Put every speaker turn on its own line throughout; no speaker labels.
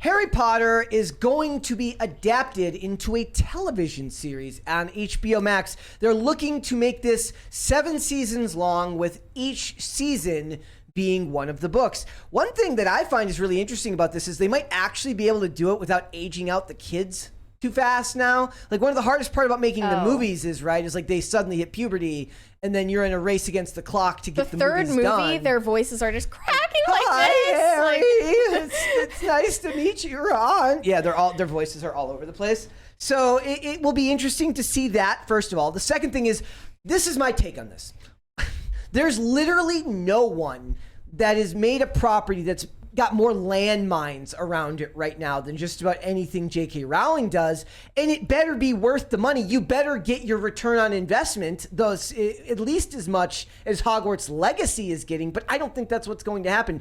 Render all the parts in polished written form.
Harry Potter is going to be adapted into a television series on HBO Max. They're looking to make this 7 seasons long, with each season being one of the books. One thing that I find is really interesting about this is they might actually be able to do it without aging out the kids too fast now. Like, one of the hardest part about making the movies is like they suddenly hit puberty and then you're in a race against the clock to get the movies done.
The third movie, their voices are just cracking like
Hi,
this.
Harry. It's nice to meet you, Ron. Yeah, their voices are all over the place. So it will be interesting to see that, first of all. The second thing is, this is my take on this. There's literally no one that has made a property that's got more landmines around it right now than just about anything J.K. Rowling does, and it better be worth the money. You better get your return on investment, those at least as much as Hogwarts Legacy is getting, but I don't think that's what's going to happen.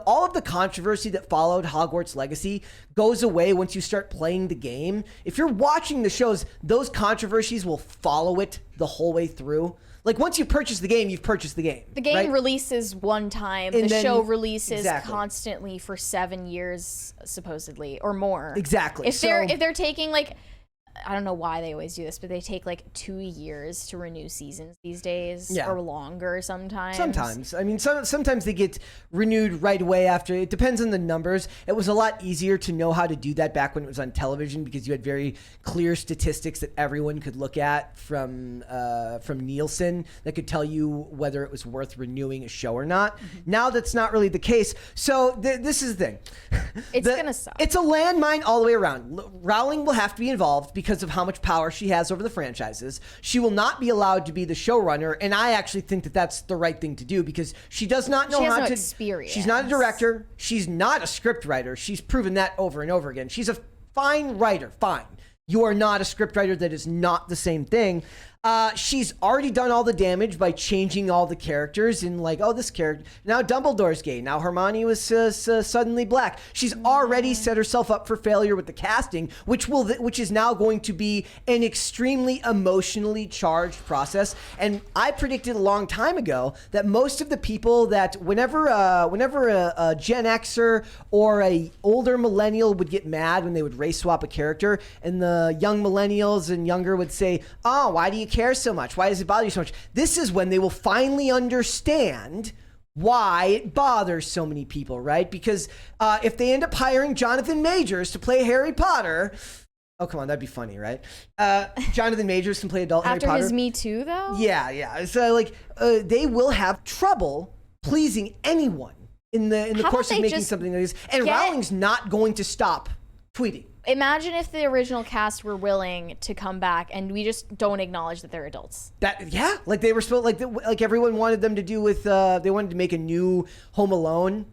All of the controversy that followed Hogwarts Legacy goes away once you start playing the game. If you're watching the shows, those controversies will follow it the whole way through. Like, once you purchase the game, you've purchased the game.
The game
right?
releases one time.
And
the show releases
exactly.
constantly for 7 years, supposedly, or more.
Exactly.
If they're taking, like, I don't know why they always do this, but they take like 2 years to renew seasons these days, or longer sometimes.
Sometimes. I mean, sometimes they get renewed right away after. It depends on the numbers. It was a lot easier to know how to do that back when it was on television, because you had very clear statistics that everyone could look at from Nielsen that could tell you whether it was worth renewing a show or not. Mm-hmm. Now that's not really the case. So this is the thing.
It's gonna suck.
It's a landmine all the way around. Rowling will have to be involved because of how much power she has over the franchises. She will not be allowed to be the showrunner, and I actually think that that's the right thing to do, because she does not know how to.
Experience.
She's not a director. She's not a script writer. She's proven that over and over again. She's a fine writer. Fine. You are not a script writer. That is not the same thing. She's already done all the damage by changing all the characters in, like, oh, this character, now Dumbledore's gay, now Hermione was suddenly black. She's already set herself up for failure with the casting, which is now going to be an extremely emotionally charged process. And I predicted a long time ago that most of the people that whenever a Gen Xer or a older millennial would get mad when they would race swap a character, and the young millennials and younger would say, oh, why do you care so much? Why does it bother you so much? This is when they will finally understand why it bothers so many people, right? Because if they end up hiring Jonathan Majors to play Harry Potter, oh, come on, that'd be funny, right? Jonathan Majors can play adult Harry Potter.
After his Me Too, though?
Yeah. So, like, they will have trouble pleasing anyone in the course of making something like this. And Rowling's not going to stop tweeting.
Imagine if the original cast were willing to come back and we just don't acknowledge that they're adults.
Like they were supposed, like everyone wanted them to do with, they wanted to make a new Home Alone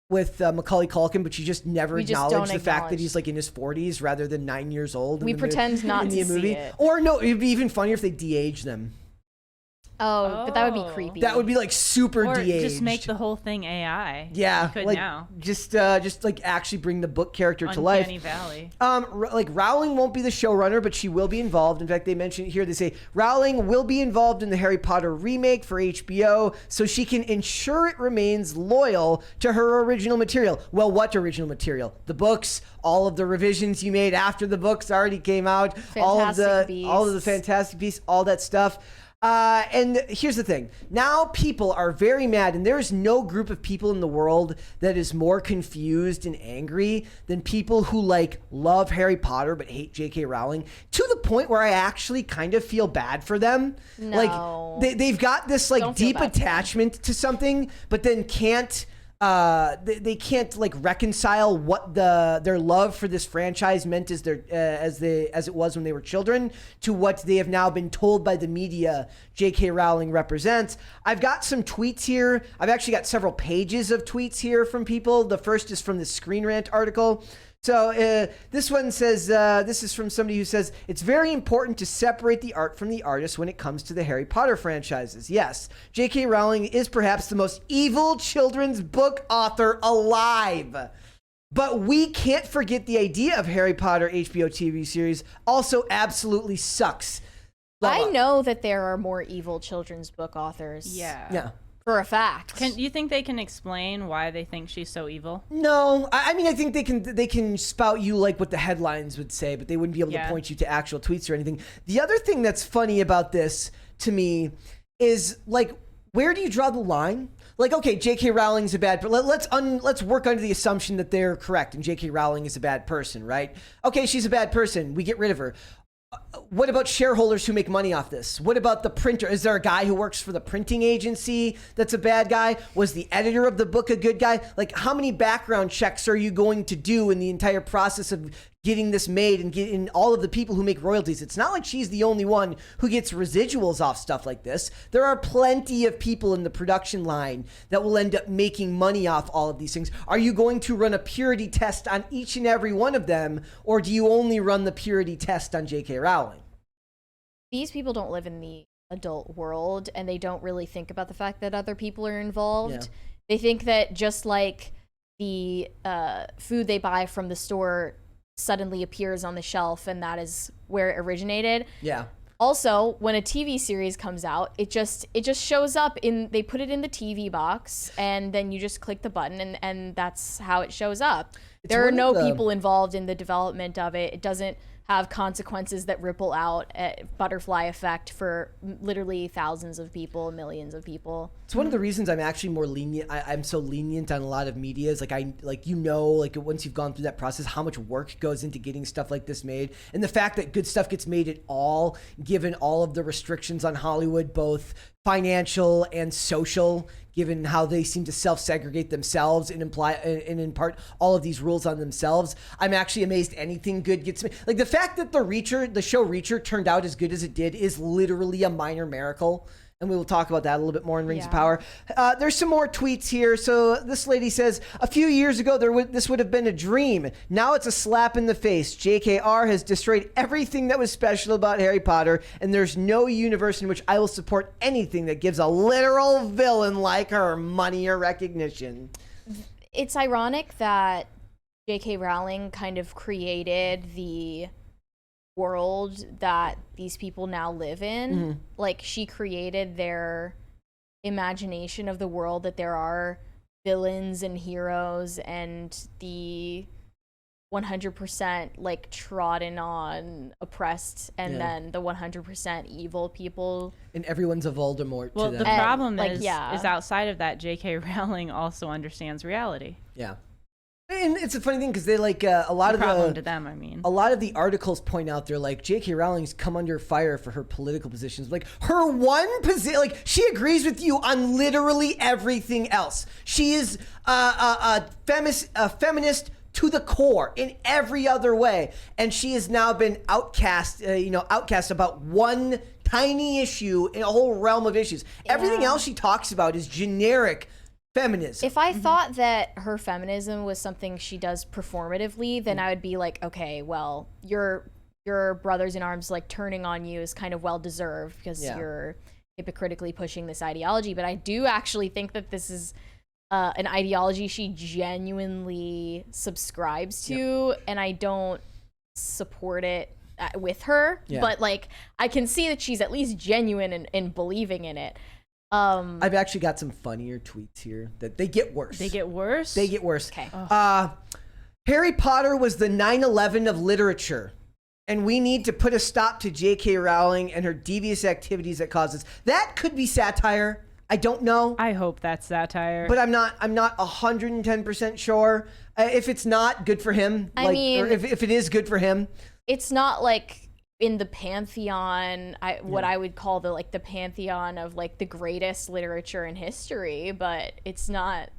with Macaulay Culkin, but you just never acknowledge the fact that he's like in his 40s rather than 9 years old.
We pretend not to see it.
Or no, it'd be even funnier if they de-age them.
Oh, but that would be creepy.
That would be like super de-aged.
Just make the whole thing AI.
Yeah,
you could
like
now.
Just like actually bring the book character to life.
Uncanny Valley.
Like Rowling won't be the showrunner, but she will be involved. In fact, they mention it here. They say Rowling will be involved in the Harry Potter remake for HBO, so she can ensure it remains loyal to her original material. Well, what original material? The books, all of the revisions you made after the books already came out, all of the Fantastic Beasts, all that stuff. And here's the thing. Now people are very mad, and there is no group of people in the world that is more confused and angry than people who like love Harry Potter but hate J.K. Rowling, to the point where I actually kind of feel bad for them.
No.
Like they've got this like deep attachment to something, but then can't they can't like reconcile what their love for this franchise meant as it was when they were children to what they have now been told by the media J.K. Rowling represents. I've got some tweets here. I've actually got several pages of tweets here from people. The first is from the Screen Rant article. So this one says, this is from somebody who says, it's very important to separate the art from the artist when it comes to the Harry Potter franchises. Yes, J.K. Rowling is perhaps the most evil children's book author alive. But we can't forget the idea of Harry Potter HBO TV series also absolutely sucks.
I know that there are more evil children's book authors.
Yeah.
Yeah.
For a fact.
Do you think they can explain why they think she's so evil?
No, I mean, I think they can spout you like what the headlines would say, but they wouldn't be able to point you to actual tweets or anything. The other thing that's funny about this to me is like, where do you draw the line? Like, okay, J.K. Rowling's a bad, but let's work under the assumption that they're correct and J.K. Rowling is a bad person, right? Okay, she's a bad person. We get rid of her. What about shareholders who make money off this? What about the printer? Is there a guy who works for the printing agency that's a bad guy? Was the editor of the book a good guy? Like, how many background checks are you going to do in the entire process of getting this made and getting all of the people who make royalties? It's not like she's the only one who gets residuals off stuff like this. There are plenty of people in the production line that will end up making money off all of these things. Are you going to run a purity test on each and every one of them, or do you only run the purity test on J.K. Rowling?
These people don't live in the adult world, and they don't really think about the fact that other people are involved. Yeah. They think that just like the food they buy from the store suddenly appears on the shelf and that is where it originated.
Yeah.
Also, when a TV series comes out, it just shows up they put it in the TV box and then you just click the button and that's how it shows up. There are no people involved in the development of it. It doesn't have consequences that ripple out, butterfly effect for literally thousands of people, millions of people.
It's one of the reasons I'm actually more lenient. I'm so lenient on a lot of media. Is like once you've gone through that process, how much work goes into getting stuff like this made, and the fact that good stuff gets made at all, given all of the restrictions on Hollywood, both financial and social, given how they seem to self-segregate themselves and impart all of these rules on themselves. I'm actually amazed anything good gets made. Like the fact that the show Reacher turned out as good as it did is literally a minor miracle. And we will talk about that a little bit more in Rings of Power. There's some more tweets here. So this lady says, a few years ago, this would have been a dream. Now it's a slap in the face. JKR has destroyed everything that was special about Harry Potter, and there's no universe in which I will support anything that gives a literal villain like her money or recognition.
It's ironic that J.K. Rowling kind of created the world that these people now live in. Mm-hmm. Like, she created their imagination of the world, that there are villains and heroes and the 100% like trodden on, oppressed, and then the 100% evil people. And
everyone's a Voldemort to them.
The problem is outside of that, J.K. Rowling also understands reality.
Yeah. And it's a funny thing because they like a lot of
problem to them. I mean,
a lot of the articles point out they're like J.K. Rowling's come under fire for her political positions. Like her one position, like she agrees with you on literally everything else. She is a feminist to the core in every other way, and she has now been outcast about one tiny issue in a whole realm of issues. Yeah. Everything else she talks about is generic feminism.
If I thought that her feminism was something she does performatively, then I would be like, okay, well, your brothers in arms like turning on you is kind of well deserved because you're hypocritically pushing this ideology. But I do actually think that this is an ideology she genuinely subscribes to, and I don't support it with her. But like, I can see that she's at least genuine in believing in it.
I've actually got some funnier tweets here that they get worse.
They get worse?
They get worse.
Okay.
Harry Potter was the 9/11 of literature, and we need to put a stop to J.K. Rowling and her devious activities that causes. That could be satire. I don't know.
I hope that's satire.
But I'm not 110% sure. If it's not, good for him.
I mean,
or if it is, good for him.
It's not like in the pantheon, what I would call the pantheon of like the greatest literature in history, but it's not.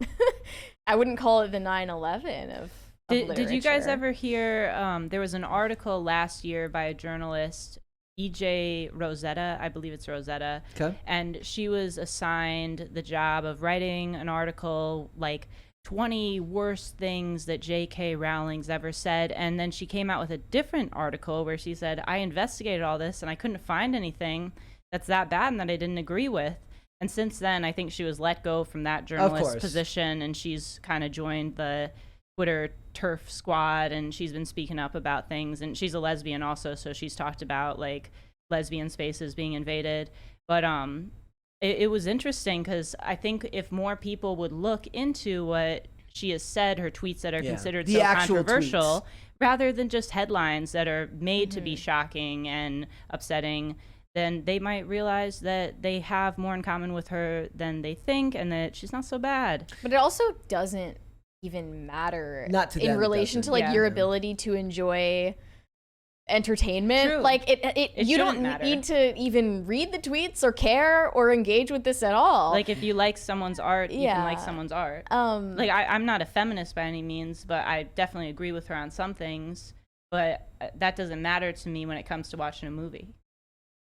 I wouldn't call it the 9/11 of literature.
Did you guys ever hear? There was an article last year by a journalist, E.J. Rosetta, I believe it's Rosetta, and she was assigned the job of writing an article like 20 worst things that J.K. Rowling's ever said, and then she came out with a different article where she said, I investigated all this and I couldn't find anything that's that bad and that I didn't agree with. And since then, I think she was let go from that journalist position, and she's kind of joined the Twitter turf squad, and she's been speaking up about things, and she's a lesbian also, so she's talked about like lesbian spaces being invaded. But it was interesting because I think if more people would look into what she has said, her tweets that are considered
the
so
actual
controversial,
tweets,
rather than just headlines that are made to be shocking and upsetting, then they might realize that they have more in common with her than they think and that she's not so bad.
But it also doesn't even matter
not to them,
in relation to like your ability to enjoy entertainment.
True.
Like it you don't need to even read the tweets or care or engage with this at all.
Like if you like someone's art, you can like someone's art. Like I'm not a feminist by any means, but I definitely agree with her on some things, but that doesn't matter to me when it comes to watching a movie.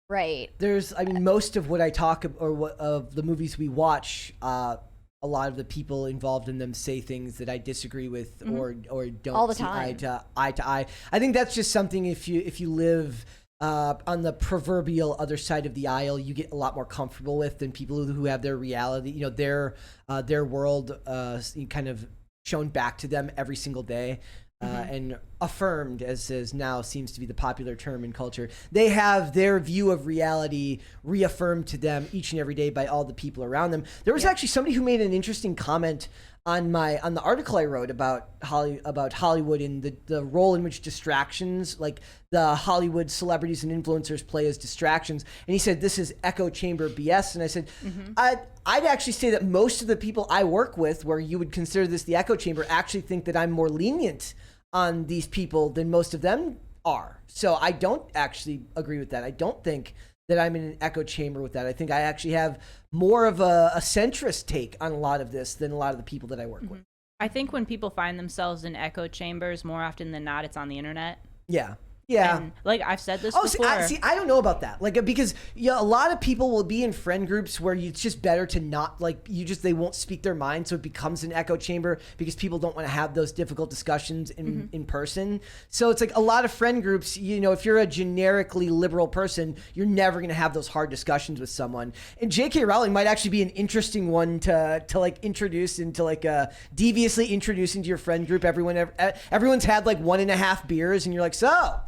Right.
I mean, most of what I talk or what of the movies we watch, a lot of the people involved in them say things that I disagree with or don't
all the
see
time.
eye to eye. I think that's just something if you live on the proverbial other side of the aisle, you get a lot more comfortable with than people who have their reality, their world kind of shown back to them every single day. And affirmed, as now seems to be the popular term in culture. They have their view of reality reaffirmed to them each and every day by all the people around them. There was actually somebody who made an interesting comment on the article I wrote about Hollywood and the role in which distractions, like the Hollywood celebrities and influencers, play as distractions. And he said, this is echo chamber BS. And I said, I'd actually say that most of the people I work with, where you would consider this the echo chamber, actually think that I'm more lenient on these people than most of them are. So I don't actually agree with that. I don't think that I'm in an echo chamber with that. I think I actually have more of a centrist take on a lot of this than a lot of the people that I work with.
I think when people find themselves in echo chambers, more often than not, it's on the internet.
Yeah.
And, like I've said this before.
I don't know about that. Like, because a lot of people will be in friend groups where it's just better to not, like, they won't speak their mind, so it becomes an echo chamber because people don't want to have those difficult discussions in person. So it's like a lot of friend groups, if you're a generically liberal person, you're never going to have those hard discussions with someone. And J.K. Rowling might actually be an interesting one to like introduce into like deviously introduce into your friend group. Everyone's had like 1.5 beers and you're like, so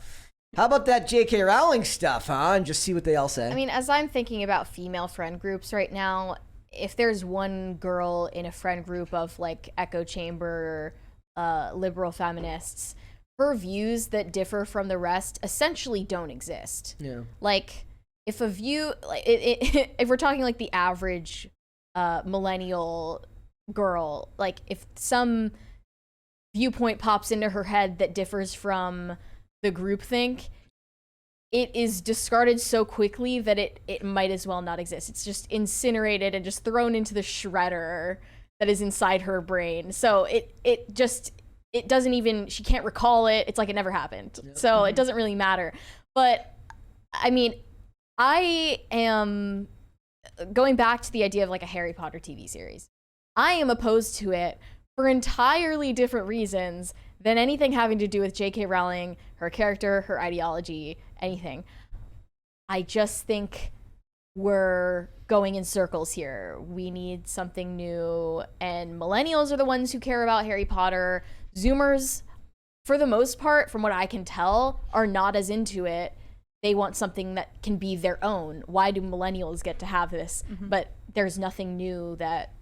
how about that J.K. Rowling stuff, huh? And just see what they all say.
I mean, as I'm thinking about female friend groups right now, if there's one girl in a friend group of like echo chamber liberal feminists, her views that differ from the rest essentially don't exist.
Yeah.
Like if a view, like if we're talking like the average millennial girl, like if some viewpoint pops into her head that differs from the groupthink, it is discarded so quickly that it might as well not exist. It's just incinerated and just thrown into the shredder that is inside her brain. So it doesn't even, she can't recall it. It's like it never happened. Yep. So it doesn't really matter. But I mean, I am going back to the idea of like a Harry Potter TV series. I am opposed to it for entirely different reasons than anything having to do with J.K. Rowling, her character, her ideology, anything. I just think we're going in circles here. We need something new, and millennials are the ones who care about Harry Potter. Zoomers, for the most part, from what I can tell, are not as into it. They want something that can be their own. Why do millennials get to have this? But there's nothing new that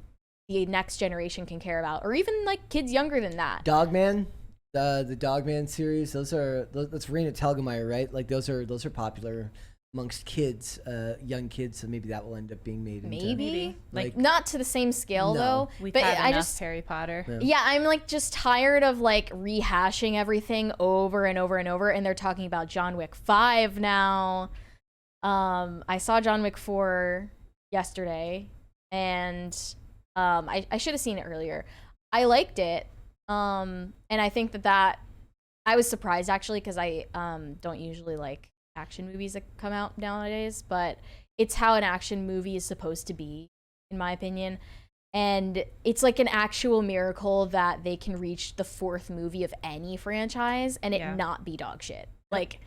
the next generation can care about, or even like kids younger than that.
Dogman. The Dogman series, that's Raina Telgemeier, right? Like those are popular amongst kids, young kids. So maybe that will end up being made.
Maybe like not to the same scale though.
We've had enough Harry Potter.
Yeah, I'm like just tired of like rehashing everything over and over and over. And they're talking about John Wick 5 now. I saw John Wick 4 yesterday, and I should have seen it earlier. I liked it. And I think that I was surprised actually, because I don't usually like action movies that come out nowadays, but it's how an action movie is supposed to be, in my opinion. And it's like an actual miracle that they can reach the 4th movie of any franchise and it not be dog shit. Like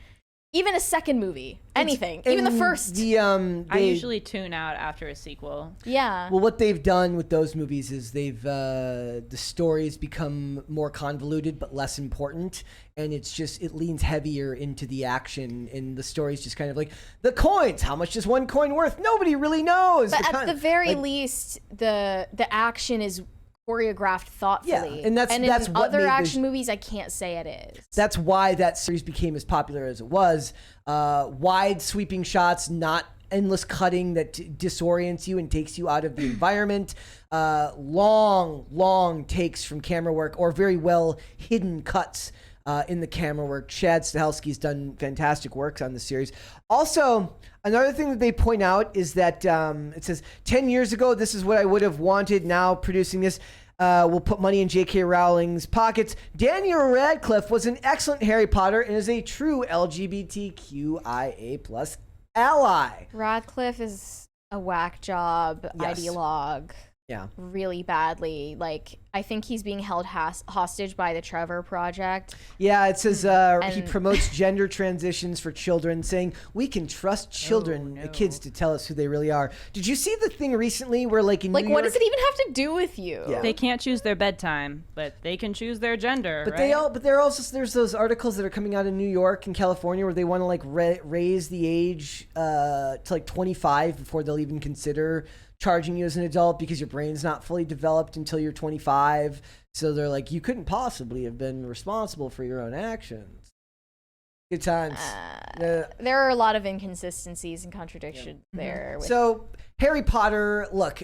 even a second movie, anything, even the first.
I usually tune out after a sequel.
Yeah.
Well, what they've done with those movies is the stories become more convoluted but less important, and it leans heavier into the action, and the story's just kind of like the coins. How much is one coin worth? Nobody really knows.
But at the very least, the action is choreographed thoughtfully.
Yeah, and that's
in
what
other
made
action movies, I can't say it is.
That's why that series became as popular as it was. Wide sweeping shots, not endless cutting that disorients you and takes you out of the environment. Long takes from camera work, or very well hidden cuts in the camera work. Chad Stahelski's done fantastic work on the series. Also, another thing that they point out is that it says, 10 years ago, this is what I would have wanted. Now producing this will put money in J.K. Rowling's pockets. Daniel Radcliffe was an excellent Harry Potter and is a true LGBTQIA plus ally.
Radcliffe is a whack job ideologue.
Yeah.
Really badly. Like, I think he's being held hostage by the Trevor Project.
Yeah, it says he promotes gender transitions for children, saying we can trust kids to tell us who they really are. Did you see the thing recently where, like, in New York,
what does it even have to do with you?
Yeah.
They can't choose their bedtime, but they can choose their gender.
But
right?
there's those articles that are coming out in New York and California where they want to like raise the age to like 25 before they'll even consider charging you as an adult, because your brain's not fully developed until you're 25. So they're like, you couldn't possibly have been responsible for your own actions. Good times.
There are a lot of inconsistencies and contradictions there.
So Harry Potter, look,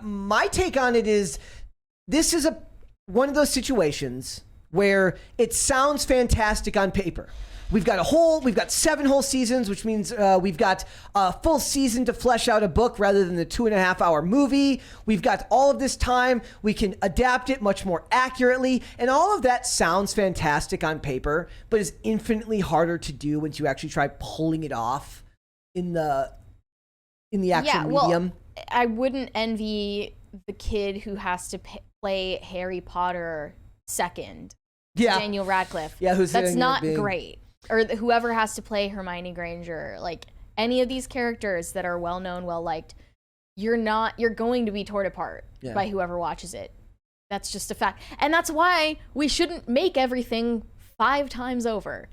my take on it is this is one of those situations where it sounds fantastic on paper. We've got 7 whole seasons, which means we've got a full season to flesh out a book rather than the 2.5-hour movie. We've got all of this time. We can adapt it much more accurately. And all of that sounds fantastic on paper, but is infinitely harder to do once you actually try pulling it off in the actual medium.
Well, I wouldn't envy the kid who has to play Harry Potter second.
Yeah.
Daniel Radcliffe.
Yeah,
that's not great. Or whoever has to play Hermione Granger, like any of these characters that are well known, well liked, you're going to be torn apart by whoever watches it. That's just a fact. And that's why we shouldn't make everything 5 times over.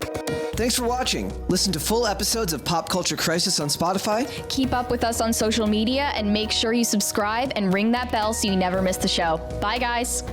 Thanks for watching. Listen to full episodes of Pop Culture Crisis on Spotify.
Keep up with us on social media and make sure you subscribe and ring that bell so you never miss the show. Bye, guys.